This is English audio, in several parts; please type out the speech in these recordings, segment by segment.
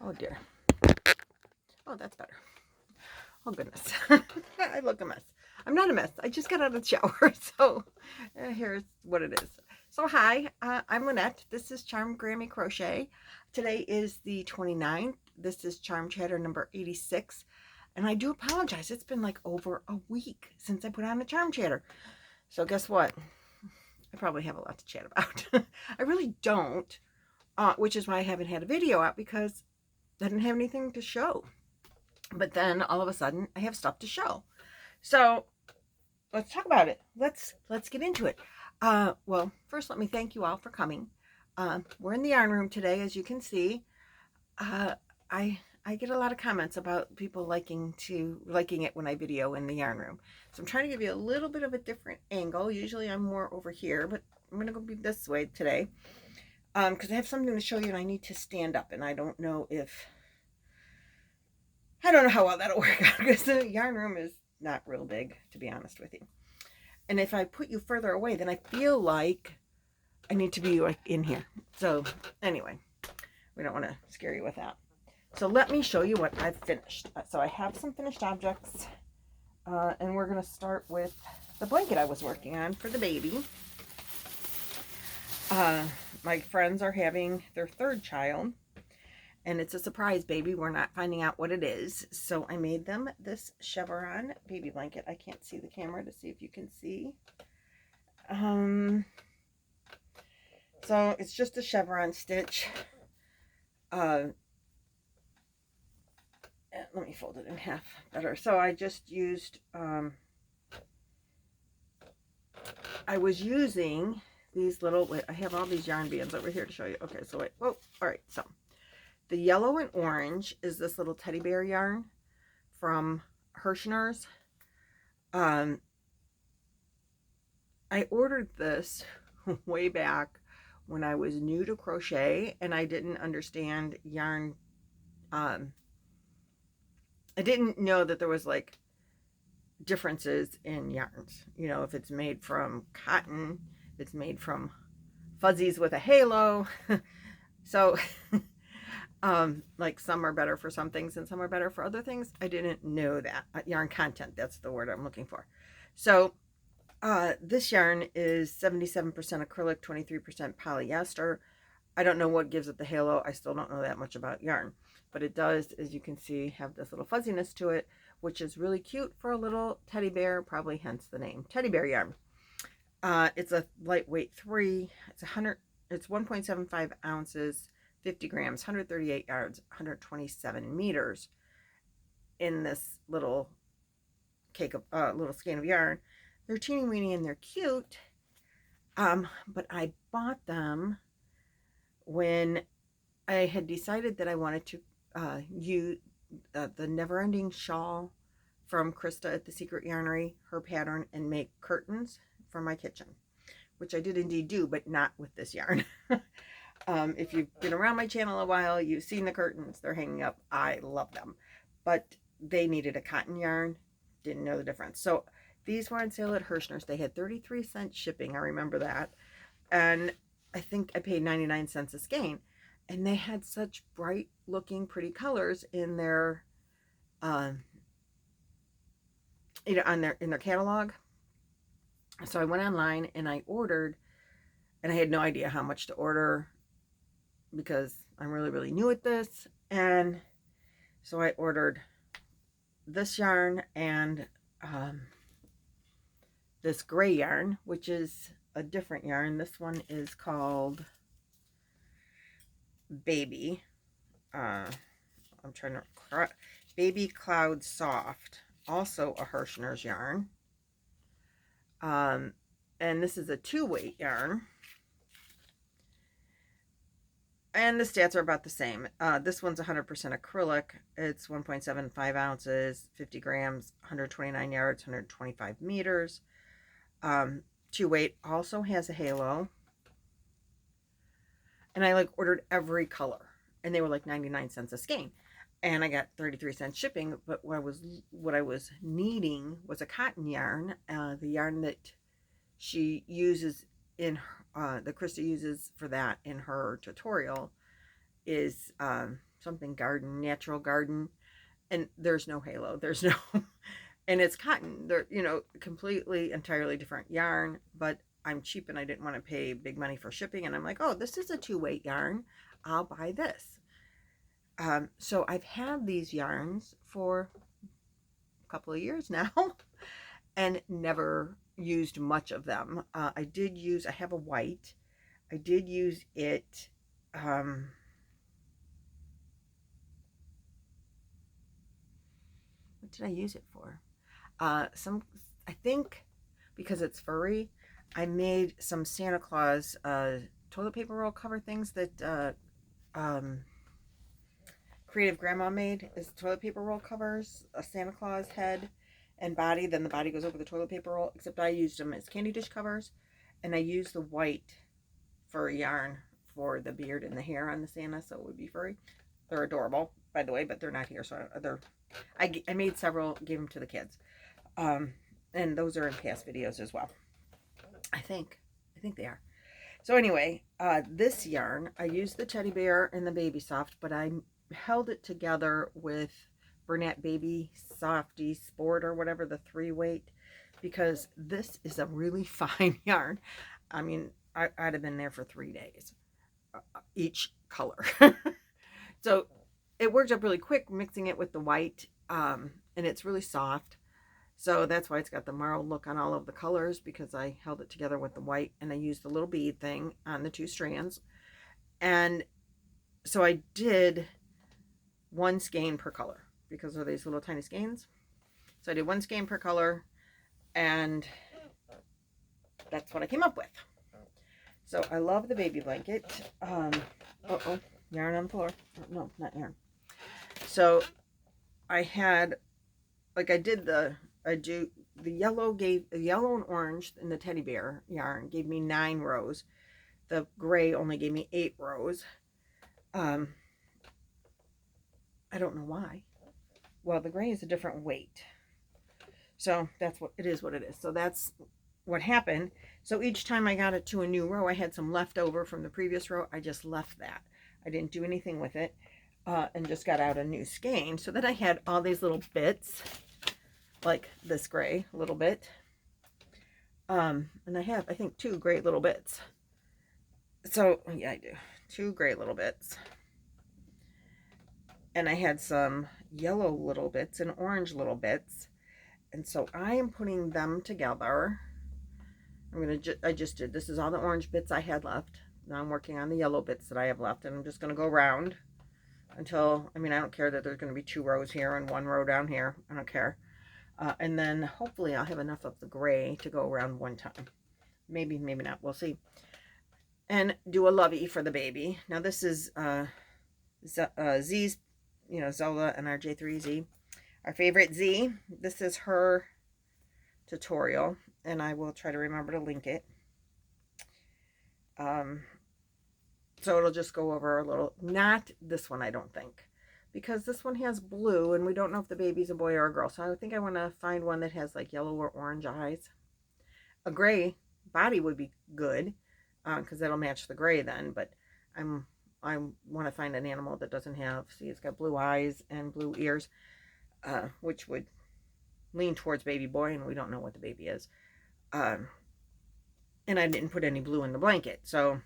Oh dear. Oh, that's better. Oh goodness. I look a mess. I'm not a mess. I just got out of the shower. So here's what it is. So hi, I'm Lynette. This is Charmed Grammy Crochet. Today is the 29th. This is Charm Chatter number 86. And I do apologize. It's been like over a week since I put on a Charm Chatter. So guess what? I probably have a lot to chat about. I really don't, which is why I haven't had a video out, because I didn't have anything to show. But then all of a sudden I have stuff to show. So let's talk about it. Let's get into it. Well, first let me thank you all for coming. We're in the yarn room today, as you can see. I get a lot of comments about people liking it when I video in the yarn room. So I'm trying to give you a little bit of a different angle. Usually I'm more over here, but I'm gonna go be this way today. Because I have something to show you and I need to stand up, and I don't know how well that'll work out, because the yarn room is not real big, to be honest with you. And if I put you further away, then I feel like I need to be like in here. So anyway, we don't want to scare you with that. So let me show you what I've finished. So I have some finished objects, and we're going to start with the blanket I was working on for the baby. My friends are having their third child, and it's a surprise baby. We're not finding out what it is. So I made them this chevron baby blanket. I can't see the camera to see if you can see. So it's just a chevron stitch. Let me fold it in half better. So I just used, I was using these little, wait, I have all these yarn bands over here to show you. Okay, so wait, whoa, all right, so the yellow and orange is this little teddy bear yarn from Hirschner's. I ordered this way back when I was new to crochet, and I didn't understand yarn. I didn't know that there was like differences in yarns. You know, if it's made from cotton, if it's made from fuzzies with a halo. So like some are better for some things and some are better for other things. I didn't know that. Yarn content, that's the word I'm looking for. So this yarn is 77% acrylic, 23% polyester. I don't know what gives it the halo. I still don't know that much about yarn, but it does, as you can see, have this little fuzziness to it, which is really cute for a little teddy bear, probably hence the name teddy bear yarn. It's a lightweight 3. It's 1.75 ounces, 50 grams, 138 yards, 127 meters in this little cake of little skein of yarn. They're teeny weeny and they're cute. But I bought them when I had decided that I wanted to use the Never Ending Shawl from Krista at the Secret Yarnery, her pattern, and make curtains for my kitchen, which I did indeed do, but not with this yarn. If you've been around my channel a while, you've seen the curtains. They're hanging up. I love them, but they needed a cotton yarn. Didn't know the difference. So these were on sale at Hirschner's. They had 33-cent shipping. I remember that. And I think I paid 99 cents a skein. And they had such bright looking pretty colors in their in their catalog. So I went online and I ordered, and I had no idea how much to order because I'm really new at this. And so I ordered this yarn and this gray yarn, which is a different yarn. This one is called Baby. I'm trying to, Baby Cloud Soft, also a Hirschner's yarn. And this is a 2-weight yarn. And the stats are about the same. This one's 100% acrylic. It's 1.75 ounces, 50 grams, 129 yards, 125 meters. 2-weight also has a halo. And I like ordered every color, and they were like 99 cents a skein. And I got 33-cent shipping, but what I was needing was a cotton yarn, the yarn that she uses in that Krista uses for that in her tutorial. is something garden, natural garden, and there's no halo. There's no, and it's cotton. They're, you know, completely, entirely different yarn, but I'm cheap and I didn't want to pay big money for shipping. And I'm like, oh, this is a 2-weight yarn. I'll buy this. So I've had these yarns for a couple of years now and never used much of them. I have a white. I did use it. What did I use it for? I think because it's furry, I made some Santa Claus toilet paper roll cover things that Creative Grandma made, is toilet paper roll covers, a Santa Claus head and body. Then the body goes over the toilet paper roll, except I used them as candy dish covers, and I used the white fur yarn for the beard and the hair on the Santa, so it would be furry. They're adorable, by the way, but they're not here, so I made several, gave them to the kids. And those are in past videos as well. I think they are. So anyway, this yarn, I used the teddy bear and the baby soft, but I held it together with Bernat Baby Softy Sport or whatever, the 3-weight, because this is a really fine yarn. I mean, I'd have been there for 3 days, each color. So it worked up really quick mixing it with the white, and it's really soft. So that's why it's got the marl look on all of the colors, because I held it together with the white and I used the little bead thing on the 2 strands. And so I did 1 skein per color because of these little tiny skeins. So I did 1 skein per color, and that's what I came up with. So I love the baby blanket. Yarn on the floor. Oh, no, not yarn. So I had, like, I do the yellow and orange in the teddy bear yarn gave me 9 rows. The gray only gave me 8 rows. I don't know why. Well, the gray is a different weight. So that's what it is, So that's what happened. So each time I got it to a new row, I had some left over from the previous row. I just left that. I didn't do anything with it, and just got out a new skein. So then I had all these little bits, like this gray little bit. And I have, I think, 2 great little bits. So yeah, I do 2 great little bits. And I had some yellow little bits and orange little bits. And so I am putting them together. I just did, this is all the orange bits I had left. Now I'm working on the yellow bits that I have left, and I'm just going to go around until, I mean, I don't care that there's going to be 2 rows here and 1 row down here. I don't care. And then hopefully I'll have enough of the gray to go around 1 time. Maybe, maybe not. We'll see. And do a Lovee for the baby. Now this is Z's, you know, Zelda and our J3Z. Our favorite Z. This is her tutorial, and I will try to remember to link it. So it'll just go over a little, not this one, I don't think, because this one has blue and we don't know if the baby's a boy or a girl. So I think I want to find one that has like yellow or orange eyes. A gray body would be good, because that'll match the gray then, but I want to find an animal that doesn't have, see, it's got blue eyes and blue ears, which would lean towards baby boy, and we don't know what the baby is. And I didn't put any blue in the blanket, so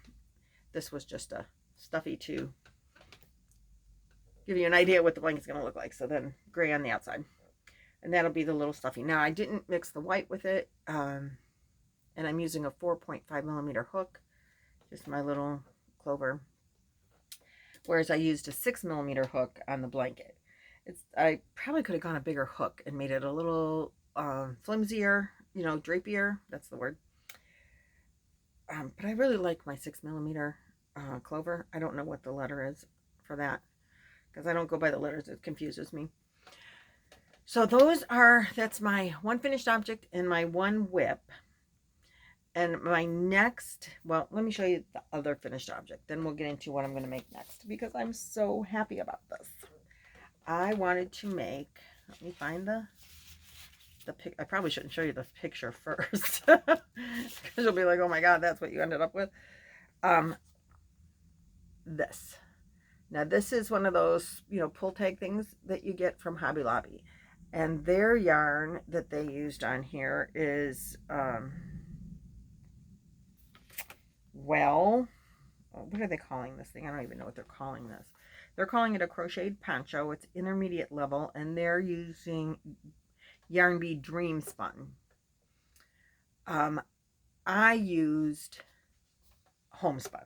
this was just a stuffy to give you an idea what the blanket's going to look like. So then gray on the outside, and that'll be the little stuffy. Now I didn't mix the white with it, and I'm using a 4.5mm hook, just my little clover, whereas I used a 6mm hook on the blanket. I probably could have gone a bigger hook and made it a little flimsier, you know, drapier, that's the word. But I really like my 6mm clover. I don't know what the letter is for that, because I don't go by the letters. It confuses me. So that's my 1 finished object and my 1 whip. And my next, well, let me show you the other finished object. Then we'll get into what I'm going to make next, because I'm so happy about this. I wanted to make, let me find the pic. I probably shouldn't show you the picture first, because you'll be like, oh my God, that's what you ended up with. This. Now this is one of those, you know, pull tag things that you get from Hobby Lobby. And their yarn that they used on here is, well, what are they calling this thing? I don't even know what they're calling this. They're calling it a crocheted poncho. It's intermediate level, and they're using Yarn Bee Dream Spun. I used homespun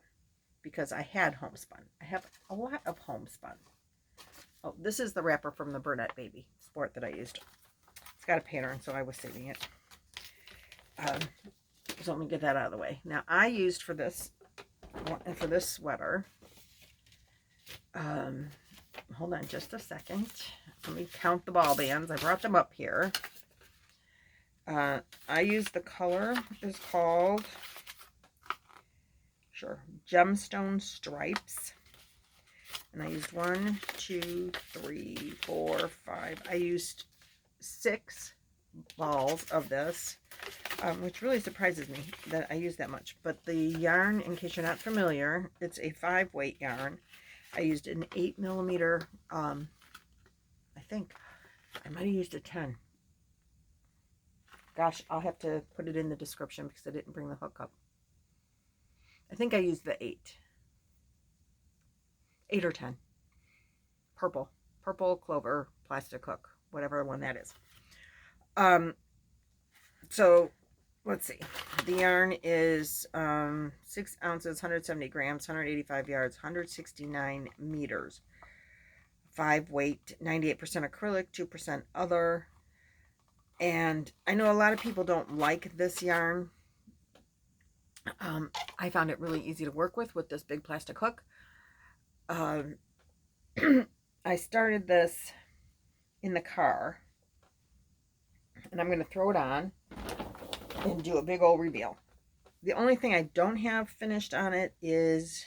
because I had homespun. I have a lot of homespun. Oh, this is the wrapper from the Burnett Baby Sport that I used. It's got a pattern, so I was saving it. So let me get that out of the way. Now I used for this sweater, hold on just a second. Let me count the ball bands. I brought them up here. I used the color is called, Gemstone Stripes. And I used 1, 2, 3, 4, 5. I used 6 balls of this, which really surprises me that I used that much. But the yarn, in case you're not familiar, it's a 5-weight yarn. I used an 8mm, I think I might have used a 10. Gosh, I'll have to put it in the description because I didn't bring the hook up. I think I used the 8 or 10. Purple clover plastic hook, whatever one that is. So let's see. The yarn is 6 ounces, 170 grams, 185 yards, 169 meters. 5 weight, 98% acrylic, 2% other. And I know a lot of people don't like this yarn. I found it really easy to work with this big plastic hook. I started this in the car, and I'm going to throw it on and do a big old reveal. The only thing I don't have finished on it is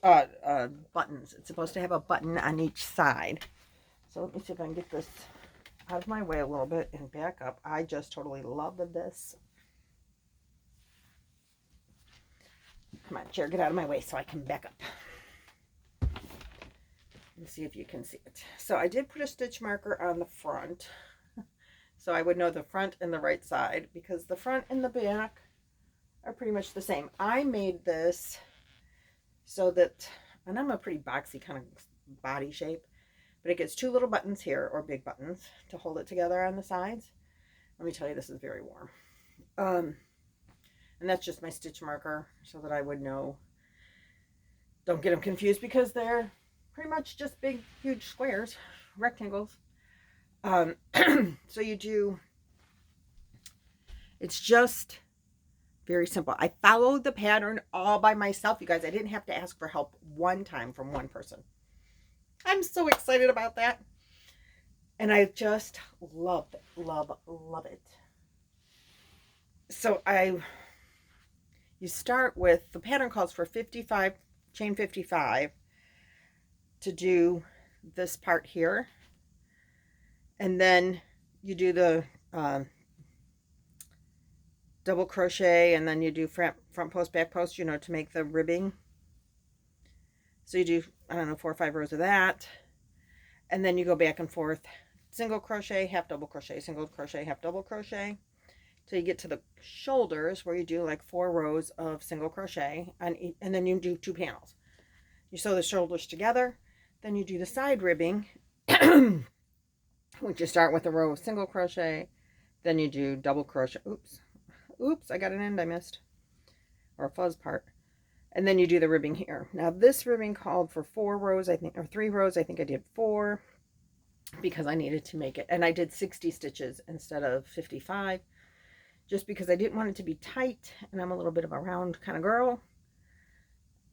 buttons. It's supposed to have a button on each side. So let me see if I can get this out of my way a little bit and back up. I just totally love this. Come on, chair, get out of my way so I can back up. Let's see if you can see it. So I did put a stitch marker on the front, so I would know the front and the right side, because the front and the back are pretty much the same. I made this so that, and I'm a pretty boxy kind of body shape, but it gets 2 little buttons here, or big buttons, to hold it together on the sides. Let me tell you, this is very warm. And that's just my stitch marker so that I would know. Don't get them confused because they're pretty much just big, huge squares, rectangles. So you do, it's just very simple. I followed the pattern all by myself, you guys. I didn't have to ask for help one time from one person. I'm so excited about that. And I just love it, love it. So you start with, the pattern calls for 55, chain 55 to do this part here. And then you do the double crochet, and then you do front post, back post, you know, to make the ribbing. So you do, I don't know, 4 or 5 rows of that. And then you go back and forth, single crochet, half double crochet, single crochet, half double crochet. So you get to the shoulders where you do like 4 rows of single crochet on each, and then you do 2 panels. You sew the shoulders together, then you do the side ribbing, which you start with a row of single crochet, then you do double crochet. Oops, I got an end I missed, or a fuzz part. And then you do the ribbing here. Now this ribbing called for 4 rows, I think, or 3 rows. I think I did 4 because I needed to make it. And I did 60 stitches instead of 55. Just because I didn't want it to be tight, and I'm a little bit of a round kind of girl.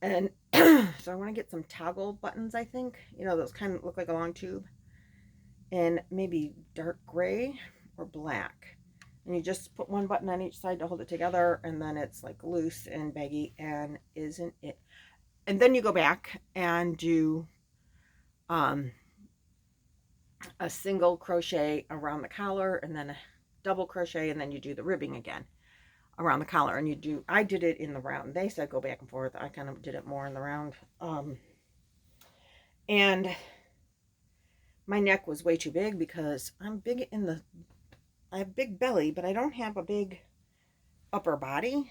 And so I want to get some toggle buttons, I think. You know, those kind of look like a long tube. And maybe dark gray or black. And you just put 1 button on each side to hold it together, and then it's like loose and baggy, and isn't it? And then you go back and do a single crochet around the collar, and then a double crochet, and then you do the ribbing again. around the collar, and I did it in the round. They said go back and forth. I kind of did it more in the round. And my neck was way too big because I'm big I have big belly, but I don't have a big upper body.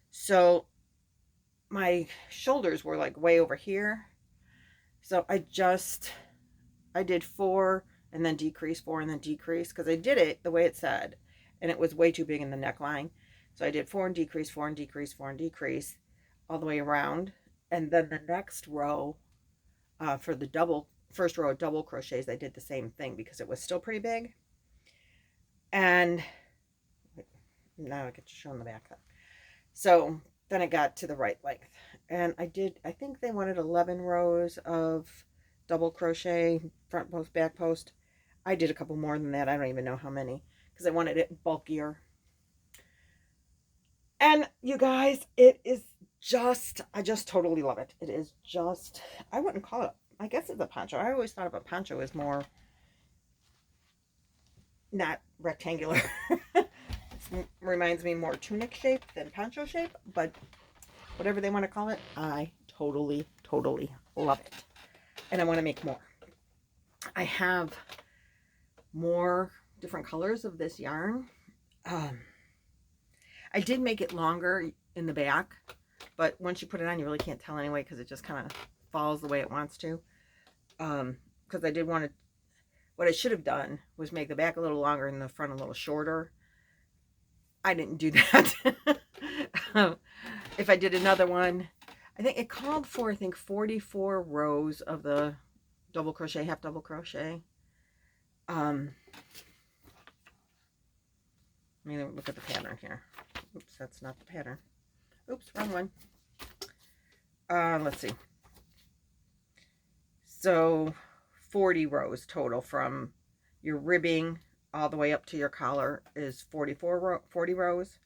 So my shoulders were like way over here. So I did 4 and then decrease, 4 and then decrease, because I did it the way it said, and it was way too big in the neckline. So I did 4 and decrease, 4 and decrease, 4 and decrease all the way around. And then the next row, for the first row of double crochets, I did the same thing because it was still pretty big. And now I get to show in the back. So then I got to the right length, and I think they wanted 11 rows of double crochet, front post, back post. I did a couple more than that. I don't even know how many, because I wanted it bulkier. And you guys, I just totally love it. It is just, I wouldn't call it, I guess it's a poncho. I always thought of a poncho as more not rectangular. It reminds me more tunic shape than poncho shape, but whatever they want to call it, I totally, totally love it. And I want to make more. I have more different colors of this yarn. I did make it longer in the back, but once you put it on, you really can't tell anyway, because it just kind of falls the way it wants to. Because I did want to, what I should have done was make the back a little longer and the front a little shorter. I didn't do that. If I did another one, I think it called for, 44 rows of the double crochet, half double crochet. Let me look at the pattern here. Oops, that's not the pattern. Oops, wrong one. Let's see. So 40 rows total from your ribbing all the way up to your collar is 40 rows.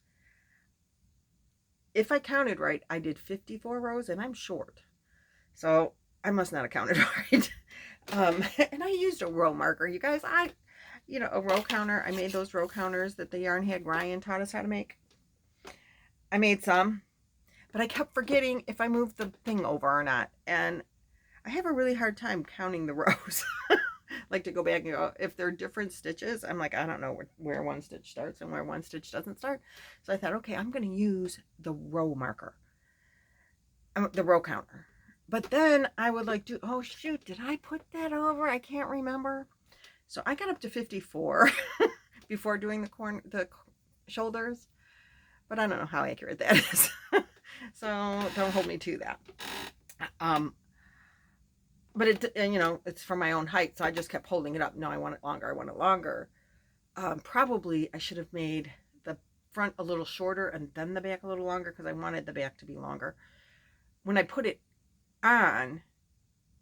If I counted right, I did 54 rows, and I'm short. So I must not have counted right. And I used a row marker. You guys, a row counter. I made those row counters that the Yarn Hag Ryan taught us how to make. I made some, but I kept forgetting if I moved the thing over or not. And I have a really hard time counting the rows. Like to go back and go, if they're different stitches, I'm like, I don't know where one stitch starts and where one stitch doesn't start. So I thought, okay, I'm going to use the row marker, the row counter. But then I would like oh shoot, did I put that over? I can't remember. So I got up to 54 before doing the shoulders, but I don't know how accurate that is. So don't hold me to that. But it's for my own height, so I just kept holding it up. No, I want it longer. I want it longer. Probably I should have made the front a little shorter and then the back a little longer, because I wanted the back to be longer. When I put it on,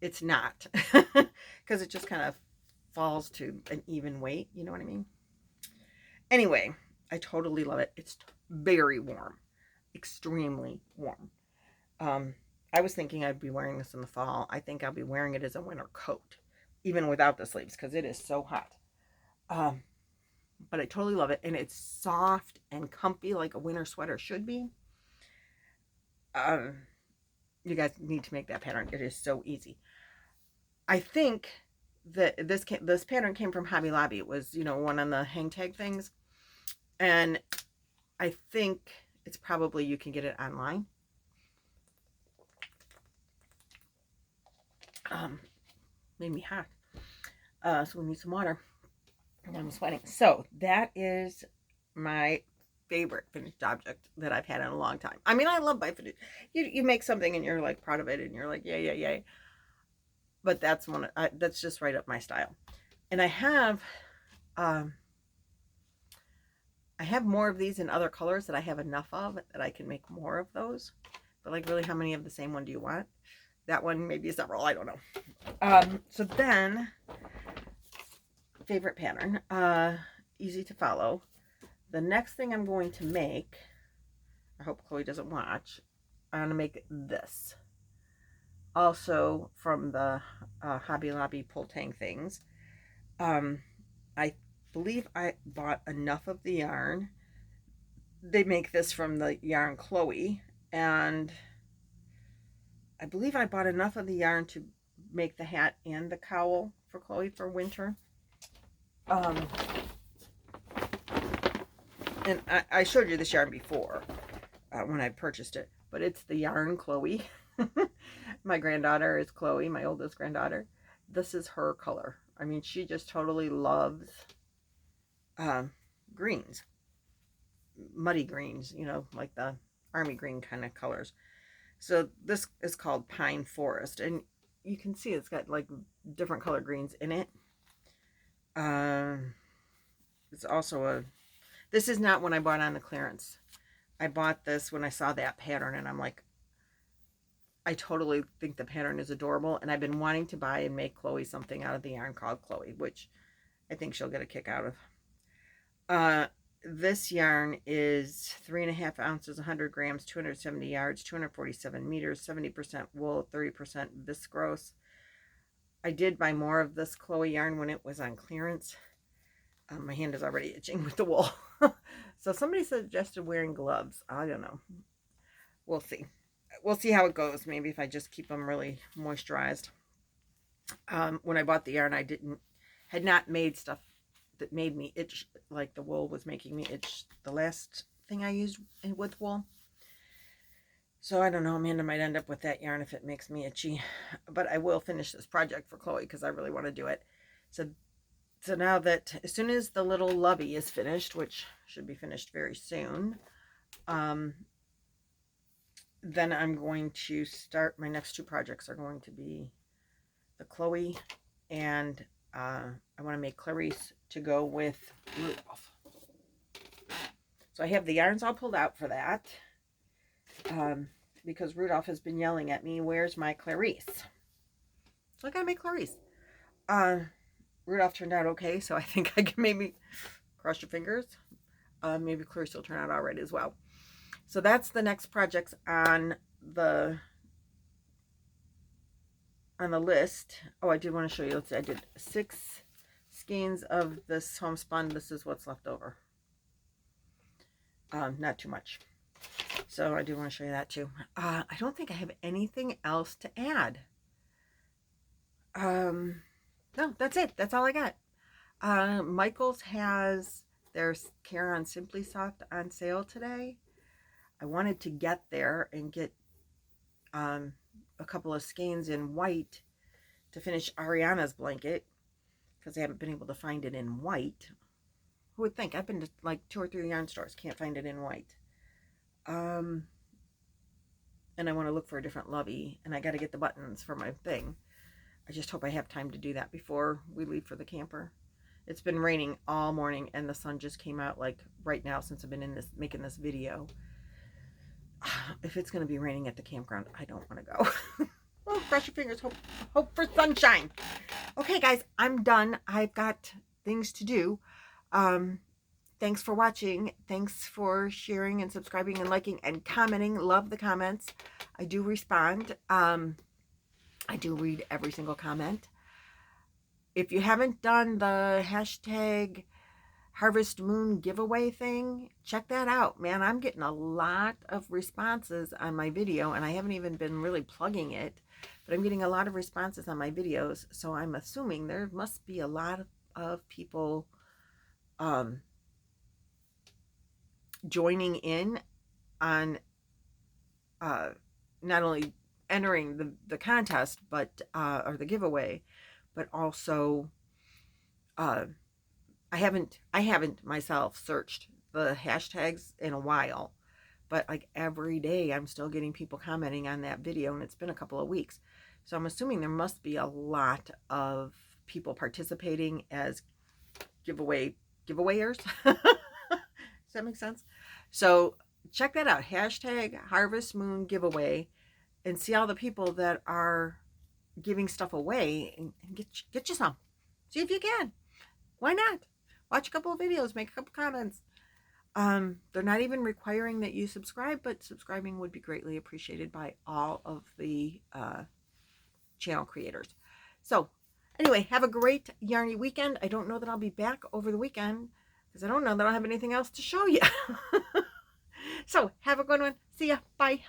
it's not, because it just kind of falls to an even weight. You know what I mean? Anyway, I totally love it. It's very warm, extremely warm. I was thinking I'd be wearing this in the fall. I think I'll be wearing it as a winter coat, even without the sleeves, because it is so hot. But I totally love it, and it's soft and comfy like a winter sweater should be. You guys need to make that pattern. It is so easy. I think that this pattern came from Hobby Lobby. It was, one on the hang tag things, and I think it's probably, you can get it online. Made me hot. So we need some water. And I'm sweating. So that is my favorite finished object that I've had in a long time. I mean, I love my finished. You make something and you're like proud of it and you're like, yay, yay, yay. But that's that's just right up my style. And I have more of these in other colors that I have enough of that I can make more of those. But like, really, how many of the same one do you want? That one, maybe several, I don't know. So then, favorite pattern, easy to follow. The next thing I'm going to make, I hope Chloe doesn't watch, I'm going to make this. Also from the Hobby Lobby pull tang things. I believe I bought enough of the yarn they make this from the yarn Chloe, and I believe I bought enough of the yarn to make the hat and the cowl for Chloe for winter. And I showed you this yarn before when I purchased it, but it's the yarn Chloe. My granddaughter is Chloe, my oldest granddaughter. This is her color. I mean, she just totally loves greens, muddy greens, you know, like the army green kind of colors. So this is called Pine Forest, and you can see it's got like different color greens in it. It's also this is not when I bought on the clearance. I bought this when I saw that pattern, and I'm like, I totally think the pattern is adorable, and I've been wanting to buy and make Chloe something out of the yarn called Chloe, which I think she'll get a kick out of. This yarn is 3.5 ounces, 100 grams, 270 yards, 247 meters, 70% wool, 30% viscose. I did buy more of this Chloe yarn when it was on clearance. My hand is already itching with the wool. So somebody suggested wearing gloves. I don't know. We'll see. We'll see how it goes. Maybe if I just keep them really moisturized. When I bought the yarn, I had not made stuff that made me itch like the wool was making me itch the last thing I used with wool. So I don't know, Amanda might end up with that yarn if it makes me itchy, but I will finish this project for Chloe because I really want to do it. So now that as soon as the little Lovee is finished, which should be finished very soon, then I'm going to start, my next two projects are going to be the Chloe, and I want to make Clarice to go with Rudolph. So I have the yarns all pulled out for that, because Rudolph has been yelling at me, where's my Clarice? So I gotta make Clarice. Rudolph turned out okay, so I think I can maybe cross your fingers. Maybe Clarice will turn out all right as well. So that's the next projects on the list. Oh, I did want to show you. I did 6 skeins of this homespun. This is what's left over. Not too much. So I do want to show you that too. I don't think I have anything else to add. No, that's it. That's all I got. Michaels has their Care on Simply Soft on sale today. I wanted to get there and get a couple of skeins in white to finish Ariana's blanket because I haven't been able to find it in white. Who would think? I've been to like 2 or 3 yarn stores, can't find it in white. And I want to look for a different Lovee, and I got to get the buttons for my thing. I just hope I have time to do that before we leave for the camper. It's been raining all morning, and the sun just came out like right now since I've been making this video. If it's going to be raining at the campground, I don't want to go. Well, cross your fingers, hope for sunshine. Okay, guys, I'm done. I've got things to do. Thanks for watching. Thanks for sharing and subscribing and liking and commenting. Love the comments. I do respond. I do read every single comment. If you haven't done the hashtag Harvest Moon giveaway thing, check that out, man. I'm getting a lot of responses on my video, and I haven't even been really plugging it, but I'm getting a lot of responses on my videos, so I'm assuming there must be a lot of people joining in on not only entering the contest, but or the giveaway, but also I haven't myself searched the hashtags in a while, but like every day I'm still getting people commenting on that video, and it's been a couple of weeks, so I'm assuming there must be a lot of people participating as giveawayers. Does that make sense? So check that out, hashtag Harvest Moon giveaway, and see all the people that are giving stuff away, and get you some. See if you can. Why not? Watch a couple of videos, make a couple comments. They're not even requiring that you subscribe, but subscribing would be greatly appreciated by all of the channel creators. So anyway, have a great yarny weekend. I don't know that I'll be back over the weekend because I don't know that I'll have anything else to show you. So have a good one. See ya. Bye.